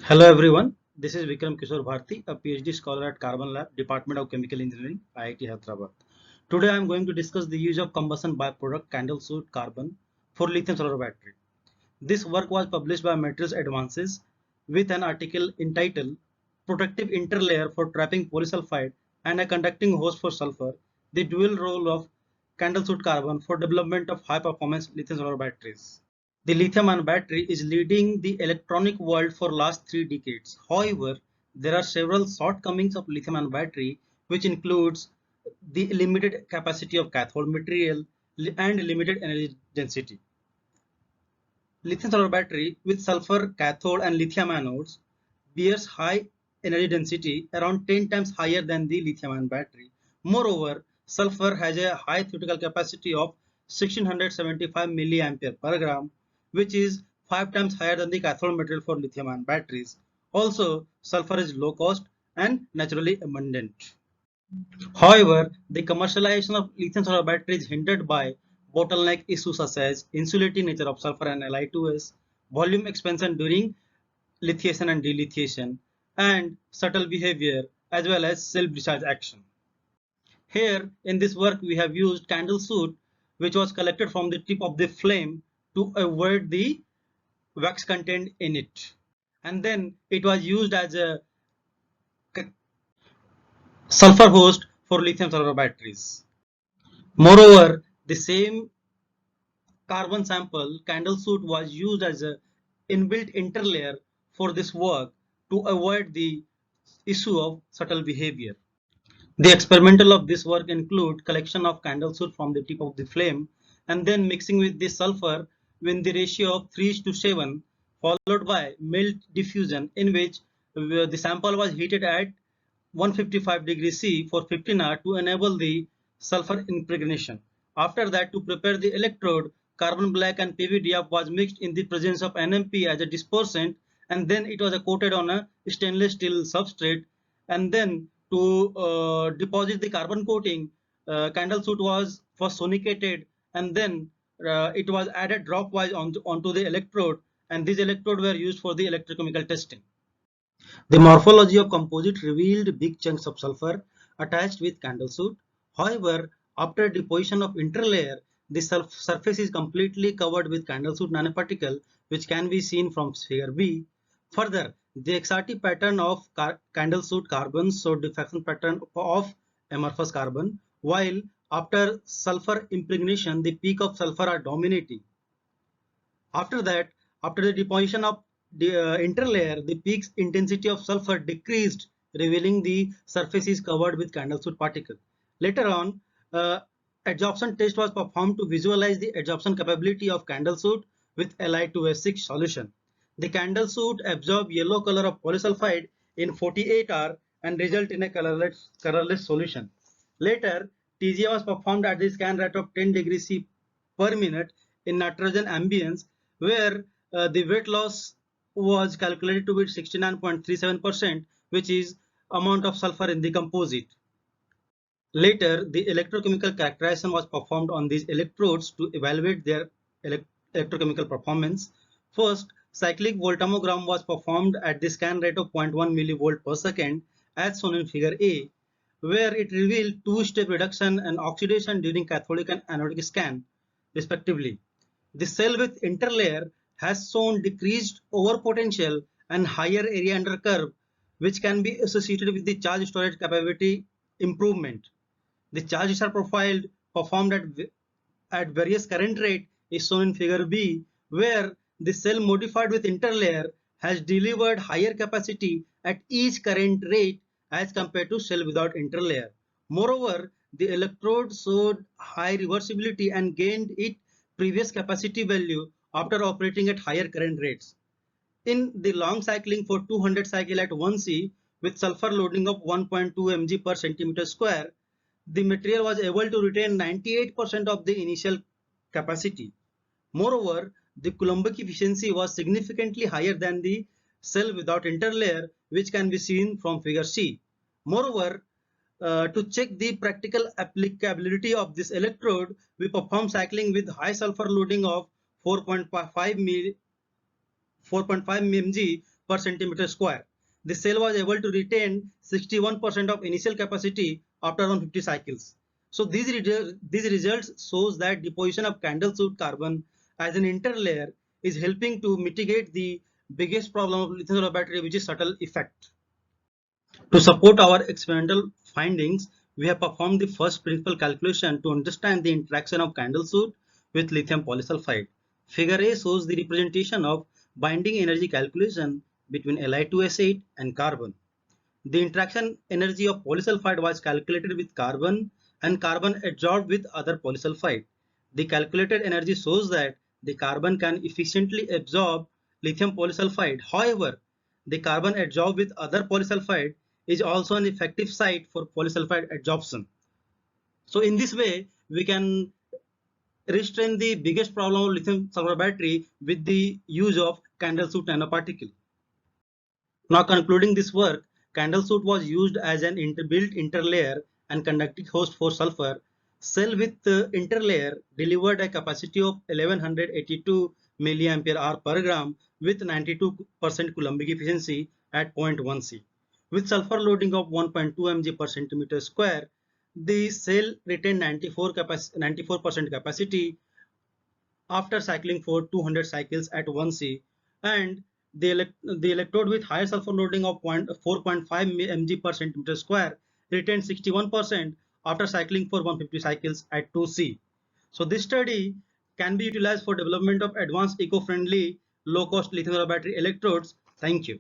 Hello everyone, this is Vikram Kishore Bharti, a PhD scholar at Carbon Lab, Department of Chemical Engineering, IIT Hyderabad. Today I am going to discuss the use of combustion byproduct candle soot carbon for lithium solar battery. This work was published by Materials Advances with an article entitled Protective Interlayer for Trapping Polysulfide and a Conducting Host for Sulfur, the dual role of candle soot carbon for development of high performance lithium solar batteries. The lithium-ion battery is leading the electronic world for last 3 decades. However, there are several shortcomings of lithium-ion battery, which includes the limited capacity of cathode material and limited energy density. Lithium solar battery with sulfur cathode and lithium anodes bears high energy density, around 10 times higher than the lithium ion battery. Moreover, sulfur has a high theoretical capacity of 1675 milliampere per gram, which is 5 times higher than the cathode material for lithium ion batteries. Also, sulfur is low cost and naturally abundant. However, the commercialization of lithium solar batteries is hindered by bottleneck issues such as insulating nature of sulfur and Li2S, volume expansion during lithiation and delithiation, and subtle behavior as well as self-discharge action. Here in this work we have used candle soot which was collected from the tip of the flame to avoid the wax content in it. And then it was used as a sulfur host for lithium solar batteries. Moreover, the same carbon sample candle soot was used as a inbuilt interlayer for this work to avoid the issue of subtle behavior. The experimental of this work include collection of candle soot from the tip of the flame and then mixing with the sulfur in the ratio of 3:7 followed by mild diffusion in which the sample was heated at 155 degrees C for 15 hours to enable the sulfur impregnation. After that, to prepare the electrode, carbon black and PVDF was mixed in the presence of NMP as a dispersant, and then it was coated on a stainless steel substrate, and then to deposit the carbon coating, candle soot was first sonicated, and then it was added dropwise onto the electrode, and these electrodes were used for the electrochemical testing. The morphology of composite revealed big chunks of sulfur attached with candle soot. However, after deposition of interlayer, the surface is completely covered with candle soot nanoparticle, which can be seen from figure B. Further, the XRT pattern of candle soot carbon showed diffraction pattern of amorphous carbon, while after sulfur impregnation, the peak of sulfur are dominating. After that, after the deposition of the interlayer, the peak's intensity of sulfur decreased, revealing the surface is covered with candle soot particle. Later on, adsorption test was performed to visualize the adsorption capability of candle soot with Li2S6 solution. The candle soot absorbed yellow color of polysulfide in 48 hours and result in a colorless solution. Later, TGA was performed at the scan rate of 10 degrees C per minute in nitrogen ambience where the weight loss was calculated to be 69.37%, which is amount of sulfur in the composite. Later, the electrochemical characterization was performed on these electrodes to evaluate their electrochemical performance. First, cyclic voltammogram was performed at the scan rate of 0.1 millivolt per second as shown in figure A, where it revealed two-step reduction and oxidation during cathodic and anodic scan, respectively. The cell with interlayer has shown decreased overpotential and higher area under curve, which can be associated with the charge storage capability improvement. The charges are profiled performed at various current rate is shown in figure B, where the cell modified with interlayer has delivered higher capacity at each current rate as compared to cell without interlayer. Moreover, the electrode showed high reversibility and gained its previous capacity value after operating at higher current rates. In the long cycling for 200 cycle at 1C with sulfur loading of 1.2 mg per centimeter square, the material was able to retain 98% of the initial capacity. Moreover, the Coulombic efficiency was significantly higher than the cell without interlayer, which can be seen from figure C. Moreover, to check the practical applicability of this electrode, we perform cycling with high sulfur loading of 4.5 mg per centimeter square. The cell was able to retain 61% of initial capacity after 150 cycles. So these results shows that the position of candle soot carbon as an interlayer is helping to mitigate the biggest problem of lithium-ion battery, which is subtle effect. To support our experimental findings, we have performed the first principle calculation to understand the interaction of candle soot with lithium polysulfide. Figure A shows the representation of binding energy calculation between Li2S8 and carbon. The interaction energy of polysulfide was calculated with carbon and carbon adsorbed with other polysulfide. The calculated energy shows that the carbon can efficiently absorb lithium polysulfide. However, the carbon adsorbed with other polysulfide is also an effective site for polysulfide adsorption. So in this way, we can restrain the biggest problem of lithium sulfur battery with the use of candle soot nanoparticle. Now concluding this work, candle soot was used as an built interlayer and conducting host for sulfur. Cell with interlayer delivered a capacity of 1182 milliampere hour per gram with 92% Coulombic efficiency at 0.1 C. With sulfur loading of 1.2 mg per centimeter square, the cell retained 94% capacity after cycling for 200 cycles at 1 C, and the electrode with higher sulfur loading of 4.5 mg per centimeter square retained 61% after cycling for 150 cycles at 2 C. So this study can be utilized for development of advanced eco-friendly low-cost lithium battery electrodes. Thank you.